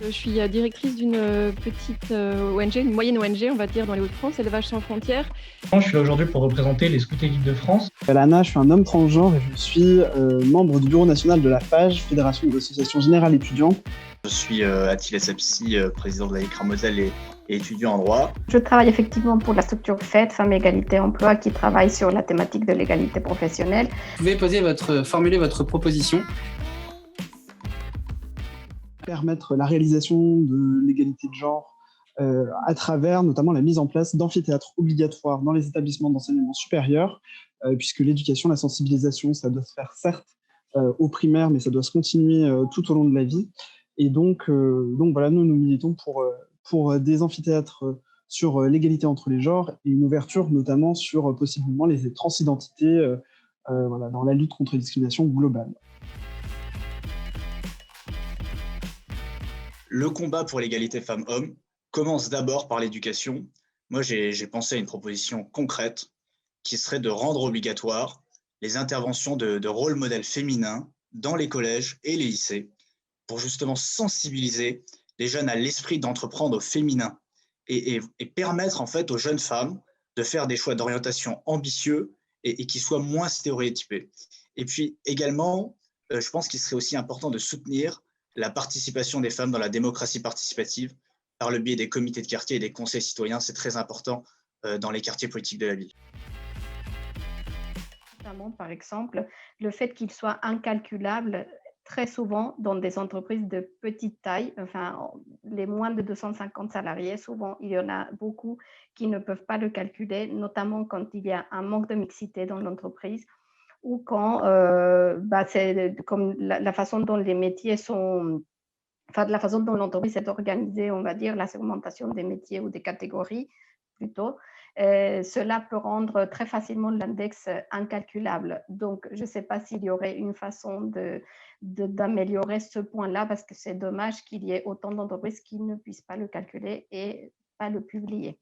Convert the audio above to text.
Je suis directrice d'une petite ONG, une moyenne ONG, on va dire, dans les Hauts-de-France, Élevage sans frontières. Je suis là aujourd'hui pour représenter les Scouts et Guides de France. Lana, je suis un homme transgenre et je suis membre du bureau national de la FAGE, Fédération des associations générales étudiantes. Je suis Attila Sapsi, président de la LICRA Moselle et étudiant en droit. Je travaille effectivement pour la structure FAIT, Femmes, Égalité, Emploi, qui travaille sur la thématique de l'égalité professionnelle. Vous pouvez formuler votre proposition. Permettre la réalisation de l'égalité de genre à travers notamment la mise en place d'amphithéâtres obligatoires dans les établissements d'enseignement supérieur, puisque l'éducation, la sensibilisation, ça doit se faire certes au primaire, mais ça doit se continuer tout au long de la vie. Et donc voilà, nous militons pour des amphithéâtres sur l'égalité entre les genres et une ouverture notamment sur possiblement les transidentités dans la lutte contre les discriminations globales. Le combat pour l'égalité femmes-hommes commence d'abord par l'éducation. Moi, j'ai pensé à une proposition concrète qui serait de rendre obligatoire les interventions de rôle modèles féminins dans les collèges et les lycées pour justement sensibiliser les jeunes à l'esprit d'entreprendre au féminin et permettre en fait aux jeunes femmes de faire des choix d'orientation ambitieux et qui soient moins stéréotypés. Et puis également, je pense qu'il serait aussi important de soutenir la participation des femmes dans la démocratie participative par le biais des comités de quartier et des conseils citoyens. C'est très important dans les quartiers politiques de la ville. Notamment, par exemple, le fait qu'il soit incalculable très souvent dans des entreprises de petite taille, enfin, les moins de 250 salariés, souvent, il y en a beaucoup qui ne peuvent pas le calculer, notamment quand il y a un manque de mixité dans l'entreprise ou quand c'est comme la façon dont les métiers sont, enfin, de la façon dont l'entreprise est organisée, on va dire, la segmentation des métiers ou des catégories plutôt. Cela peut rendre très facilement l'index incalculable. Donc, je ne sais pas s'il y aurait une façon d'améliorer ce point-là, parce que c'est dommage qu'il y ait autant d'entreprises qui ne puissent pas le calculer et pas le publier.